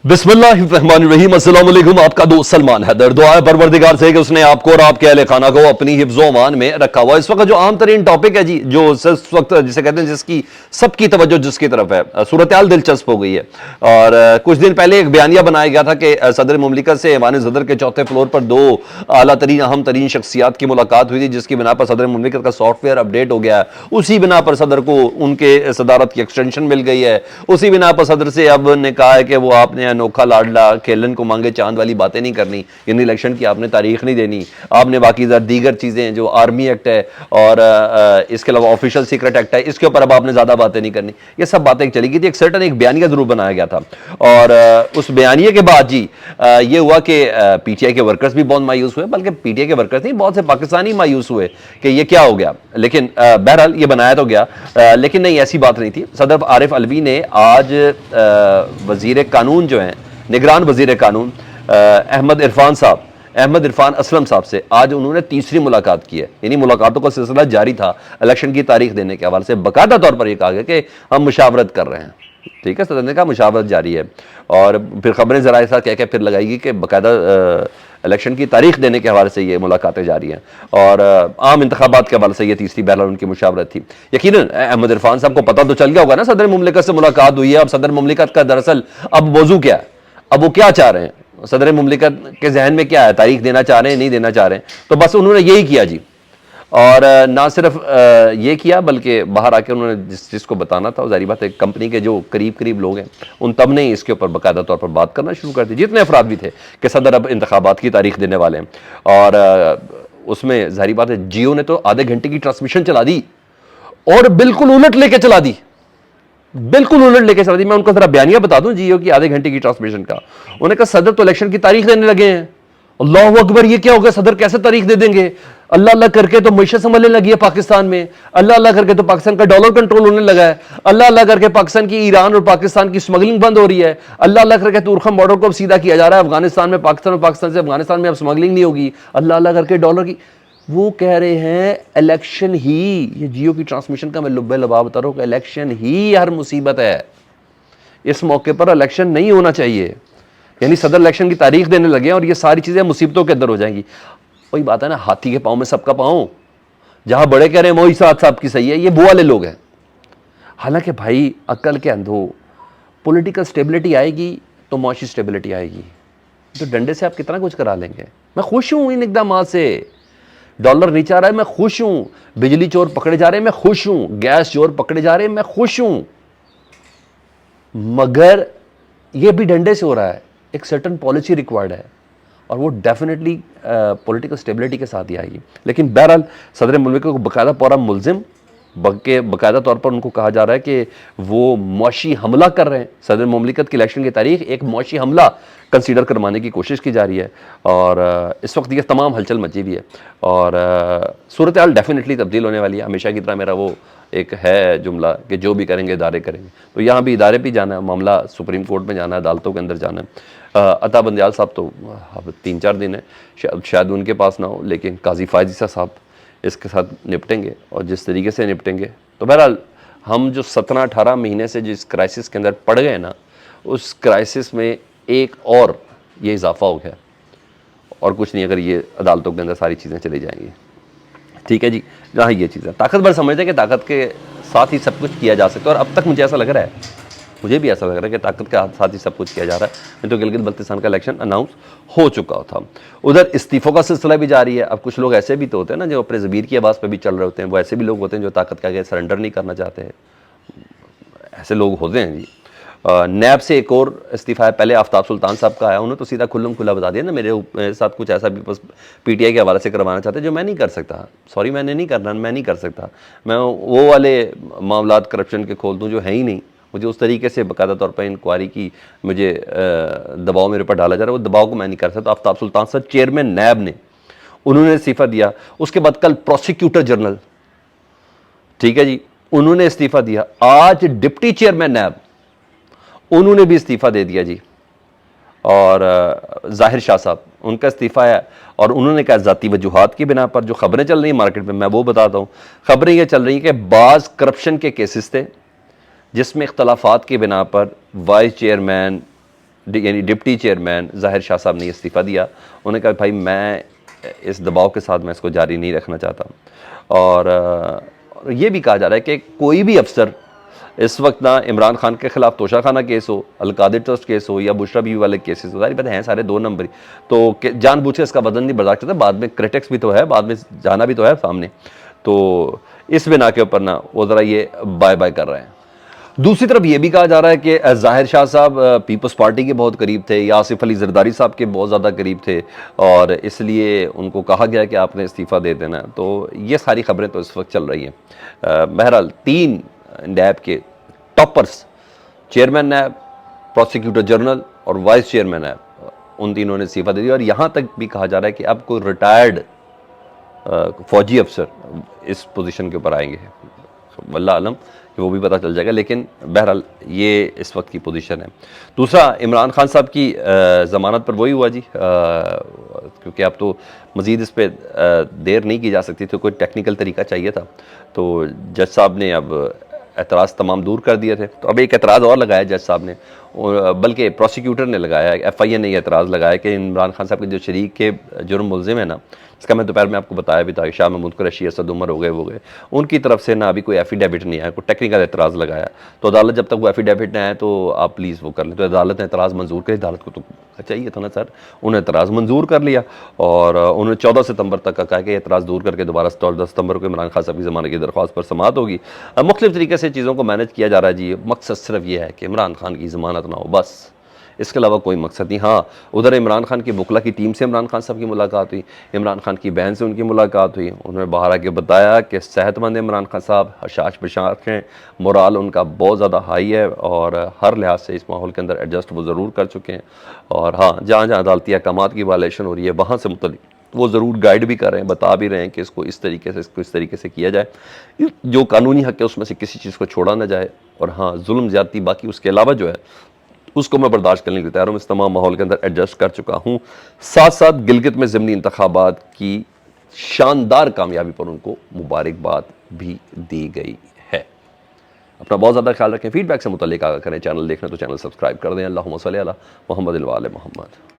बिस्मिल्लाहिर्रहमानिर्रहीम, अस्सलाम वालेकुम। आपका दोस्त सलमान हैदर। दुआ है परवरदिगार से कि उसने आपको और आपके अहले खाना को अपनी हिफ्ज़ो अमान में रखा हुआ। इस वक्त जो आम तरीन टॉपिक है जी, जो इस वक्त जिसे कहते हैं जिसकी सबकी तवज्जो जिसकी तरफ है, सूरत हाल दिलचस्प हो गई है। और कुछ दिन पहले एक बयानिया बनाया गया था कि सदर मुमलिकत से ऐवान सदर के चौथे फ्लोर पर दो आला तरीन अहम तरीन शख्सियात की मुलाकात हुई थी, जिसकी बिना पर सदर मुमलिकत का सॉफ्टवेयर अपडेट हो गया है। उसी बिना पर सदर को उनके सदारत की एक्सटेंशन मिल गई है। उसी बिना पर सदर से अब ने कहा है कि वो आपने अनोखा लाडला खेलन को मांगे चांद वाली बातें नहीं करनी, यानी इलेक्शन की आपने तारीख नहीं देनी, आपने बाकी दीगर चीज़ें जो आर्मी एक्ट है और इसके अलावा ऑफिशियल सीक्रेट एक्ट है, इसके ऊपर अब आपने ज़्यादा बातें नहीं करनी। ये सब बातें चली गई थी। एक सर्टन एक बयानिया जरूर बनाया गया था और उस बयानिए के बाद जी ये हुआ कि पीटीआई के वर्कर्स भी बहुत मायूस हुए, बल्कि पीटीआई के वर्कर्स नहीं, बहुत से पाकिस्तानी मायूस हुए कि ये क्या हो गया। लेकिन बहरहाल ये बनाया तो गया, लेकिन नहीं, ऐसी बात नहीं थी। सदर आरिफ अलवी ने आज वजीर कानून जो हैं, निगरान वजीर कानून अहमद इरफान असलम साहब से आज उन्होंने तीसरी मुलाकात की है। यानी मुलाकातों का सिलसिला जारी था। इलेक्शन की तारीख देने के हवाले से बाकायदा तौर पर यह कहा गया कि हम मुशावरत कर रहे हैं। ठीक है, सदर ने कहा मुशावरत जारी है और फिर खबरें जरा ऐसा कह के फिर लगाएगी कि बाकायदा इलेक्शन की तारीख देने के हवाले से ये मुलाकातें जारी हैं और आम इंतखाबात के हवाले से ये तीसरी बहरहाल उनकी मुशावरत थी। यकीनन अहमद इरफान साहब को पता तो चल गया होगा ना सदर मुमलिकत से मुलाकात हुई है। अब सदर मुमलिकत का दरअसल अब मौजू क्या है, अब वो क्या चाह रहे हैं, सदर मुमलिकत के जहन में क्या है, तारीख देना चाह रहे हैं, नहीं देना चाह रहे हैं। तो बस उन्होंने यही किया जी, और ना सिर्फ ये किया बल्कि बाहर आके उन्होंने जिस चीज़ को बताना था, जारी बात है कंपनी के जो करीब लोग हैं उन तब ने इसके ऊपर बाकायदा तौर पर बात करना शुरू कर दी, जितने अफराद भी थे कि सदर अब इंतखाबात की तारीख देने वाले हैं। और उसमें जारी बात है जियो ने तो आधे घंटे की ट्रांसमिशन चला दी और बिल्कुल उलट लेके चला दी, बिल्कुल उलट लेके चला दी। मैं उनको जरा बयानिया बता दूं जियो की आधे घंटे की ट्रांसमिशन का। उन्होंने कहा सदर तो इलेक्शन की तारीख देने लगे हैं। अल्लाह अकबर, ये क्या होगा, सदर कैसे तारीख दे देंगे? अल्लाह अल्लाह करके तो मैशत संभलने लगी है पाकिस्तान में, अल्लाह अल्लाह करके तो पाकिस्तान का डॉलर कंट्रोल होने लगा है, अल्लाह अल्लाह करके पाकिस्तान की ईरान और पाकिस्तान की स्मगलिंग बंद हो रही है, अल्लाह अल्लाह करके तुरखम बॉर्डर को अब सीधा किया जा रहा है अफगानिस्तान में, पाकिस्तान और पाकिस्तान से अफगानिस्तान में अब स्मगलिंग नहीं होगी, अल्लाह अल्लाह करके डॉलर की। वो कह रहे हैं इलेक्शन ही, ये जियो की ट्रांसमिशन का मैं लुब्बे लबाब बता रहा हूँ, इलेक्शन ही हर मुसीबत है। इस मौके पर इलेक्शन नहीं होना चाहिए, यानी सदर इलेक्शन की तारीख देने लगे और ये सारी चीज़ें मुसीबतों के अंदर हो जाएंगी। वही बात है ना, हाथी के पाँव में सबका पाँव, जहाँ बड़े कह रहे हैं मोई साहब साहब की सही है, ये वो वाले लोग हैं। हालांकि भाई अक्ल के अंधो, पॉलिटिकल स्टेबिलिटी आएगी तो मुआशी स्टेबिलिटी आएगी। तो डंडे से आप कितना कुछ करा लेंगे। मैं खुश हूँ इन इकदामात से, डॉलर नीचे आ रहा है मैं खुश हूँ, बिजली चोर पकड़े जा रहे हैं मैं खुश हूँ, गैस चोर पकड़े जा रहे हैं मैं खुश हूँ, मगर ये भी डंडे से हो रहा है। एक सर्टन पॉलिसी रिक्वायर्ड है और वो डेफिनेटली पॉलिटिकल स्टेबिलिटी के साथ ही आएगी। लेकिन बहरहाल सदर मुल्क को बाकायदा पूरा मुलजिम बाकायदा तौर पर उनको कहा जा रहा है कि वो मुआशी हमला कर रहे हैं। सदर मुमलिकत की इलेक्शन की तारीख एक मुआशी हमला कंसीडर करवाने की कोशिश की जा रही है और इस वक्त ये तमाम हलचल मची हुई है और सूरत हाल डेफिनेटली तब्दील होने वाली है। हमेशा की तरह मेरा वो एक है जुमला कि जो भी करेंगे इदारे करेंगे, तो यहाँ भी इदारे भी जाना है, मामला सुप्रीम कोर्ट में जाना है, अदालतों के अंदर जाना है। अता बंदयाल साहब तो अब 3-4 दिन है, शायद उनके पास ना हो, लेकिन काजी फायद ईसा साहब इसके साथ निपटेंगे और जिस तरीके से निपटेंगे तो बहरहाल हम जो 17-18 महीने से जिस क्राइसिस के अंदर पड़ गए ना, उस क्राइसिस में एक और ये इजाफा हो गया और कुछ नहीं, अगर ये अदालतों के अंदर सारी चीज़ें चली जाएंगी। ठीक है जी, जहाँ ये चीज़ है ताकतवर समझते हैं कि ताकत के साथ ही सब कुछ किया जा सकता है और अब तक मुझे ऐसा लग रहा है, मुझे भी ऐसा लग रहा है कि ताकत के साथ ही सब कुछ किया जा रहा है। नहीं तो गिलगित बल्तिस्तान का इलेक्शन अनाउंस हो चुका था। उधर इस्तीफ़ों का सिलसिला भी जारी है। अब कुछ लोग ऐसे भी तो होते हैं ना जो अपने ज़मीर की आवाज़ पे भी चल रहे होते हैं, वो ऐसे भी लोग होते हैं जो ताकत के आगे सरेंडर नहीं करना चाहते हैं, ऐसे लोग होते हैं जी। नैब से एक और इस्तीफ़ा है, पहले आफ्ताब सुल्तान साहब का आया, उन्होंने तो सीधा खुल्लम खुला बता दिया ना मेरे साथ कुछ ऐसा भी बस पीटीआई के हवाले से करवाना चाहते हैं जो मैं नहीं कर सकता। सॉरी, मैंने नहीं करना, मैं नहीं कर सकता। मैं वो वाले मामलात करप्शन के खोल दूँ जो है ही नहीं। मुझे उस तरीके से बाकायदा तौर पर इंक्वायरी की मुझे दबाव मेरे ऊपर डाला जा रहा है, वो दबाव को मैं नहीं कर सकता। आफ्ताब सुल्तान साहब चेयरमैन नैब ने, उन्होंने इस्तीफ़ा दिया। उसके बाद कल प्रोसिक्यूटर जनरल, ठीक है जी, उन्होंने इस्तीफ़ा दिया। आज डिप्टी चेयरमैन नैब, उन्होंने भी इस्तीफ़ा दे दिया जी। और जाहिर शाह साहब, उनका इस्तीफ़ा है और उन्होंने कहा ज़ाती वजूहात की बिना पर जो खबरें चल रही हैं मार्केट में, मैं वो बताता हूँ। खबरें ये चल रही हैं कि बाज़ करप्शन के केसेस थे जिसमें इख्तलाफात की बिना पर वाइस चेयरमैन यानी डिप्टी चेयरमैन ज़ाहिर शाह साहब ने इस्तीफ़ा दिया। उन्होंने कहा भाई मैं इस दबाव के साथ मैं इसको जारी नहीं रखना चाहता। और ये भी कहा जा रहा है कि कोई भी अफसर इस वक्त ना इमरान खान के खिलाफ तोशाखाना केस हो, अलकादिर ट्रस्ट केस हो या बुशरा बीवी वाले केसेस हो, सारी बातें हैं सारे 2 नंबरी, तो जानबूझ के इसका वजन नहीं बर्दाश्त करता। बाद में क्रिटिक्स भी तो है, बाद में जाना भी तो है सामने, तो इस बिना के ऊपर ना वो ज़रा ये बाय बाय कर रहे हैं। दूसरी तरफ ये भी कहा जा रहा है कि ज़ाहिर शाह साहब पीपल्स पार्टी के बहुत करीब थे, या आसिफ अली जरदारी साहब के बहुत ज़्यादा करीब थे, और इसलिए उनको कहा गया कि आपने इस्तीफ़ा दे देना। तो ये सारी खबरें तो इस वक्त चल रही हैं। बहरहाल 3 नैब के टॉपर्स, चेयरमैन नैब, प्रोसिक्यूटर जनरल और वाइस चेयरमैन नैब, उन तीनों ने इस्तीफ़ा दे दिया। और यहाँ तक भी कहा जा रहा है कि अब कोई रिटायर्ड फौजी अफसर इस पोजीशन के ऊपर आएंगे, वल्लाह आलम कि वो भी पता चल जाएगा, लेकिन बहरहाल ये इस वक्त की पोजीशन है। दूसरा, इमरान खान साहब की ज़मानत पर वही हुआ जी, क्योंकि अब तो मज़ीद इस पर देर नहीं की जा सकती, तो कोई टेक्निकल तरीका चाहिए था, तो जज साहब ने अब एतराज़ तमाम दूर कर दिए थे। तो अब एक एतराज़ और लगाया जज साहब ने, बल्कि प्रोसिक्यूटर ने लगाया, FIA ने एतराज़ लगाया कि इमरान खान साहब के जो शरीक के जुर्म मुलजिम है ना, इसका मैं दोपहर में आपको बताया भी था, शाह महमूद कुरैशी, असद उमर हो गए, उनकी तरफ से ना अभी कोई एफिडेविट नहीं आया, कोई टेक्निकल एतराज़ लगाया। तो अदालत जब तक वो एफिडेविट नहीं आया तो आप प्लीज़ वो कर लें। तो अदालत ने एतराज़ मंजूर कर, अदालत को तो चाहिए था ना सर, उन्होंने एतराज़ मंजूर कर लिया, और उन्होंने 14 सितंबर तक का कहा कि एतराज़ दूर करके दोबारा 14 सितंबर को इमरान खान साहब की ज़मानत की दरख्वास्त पर समाअत होगी। मुख्तलिफ तरीके से चीज़ों को मैनेज किया जा रहा है जी। मकसद सिर्फ ये है कि इमरान खान की ज़मानत ना हो, बस, इसके अलावा कोई मकसद नहीं। हाँ, उधर इमरान खान की वकला की टीम से इमरान खान साहब की मुलाकात हुई, इमरान खान की बहन से उनकी मुलाकात हुई, उन्होंने बाहर आके बताया कि सेहतमंद इमरान खान साहब, हशाश बशाश हैं, मोराल उनका बहुत ज़्यादा हाई है, और हर लिहाज से इस माहौल के अंदर एडजस्ट वो ज़रूर कर चुके हैं। और हाँ, जहाँ जहाँ अदालती अहकामात की वायलेशन हो रही है वहाँ से मुतल्लिक़ वो ज़रूर गाइड भी कर रहे हैं, बता भी रहे हैं कि इसको इस तरीके से किया जाए, जो कानूनी हक़ है उसमें से किसी चीज़ को छोड़ा ना जाए। और हाँ, जुल्म ज़्यादती बाकी उसके अलावा जो है उसको मैं बर्दाश्त करने के लिए तैयार हूँ। इस तमाम माहौल के अंदर एडजस्ट कर चुका हूँ। साथ साथ गिलगित में ज़िमनी इंतखाबात की शानदार कामयाबी पर उनको मुबारकबाद भी दी गई है। अपना बहुत ज़्यादा ख्याल रखें। फीडबैक से मुतल्लिक़ आगा करें। चैनल देखना तो चैनल सब्सक्राइब कर दें। अल्लाहुम्मा सल्ली अला मुहम्मद व आले मुहम्मद।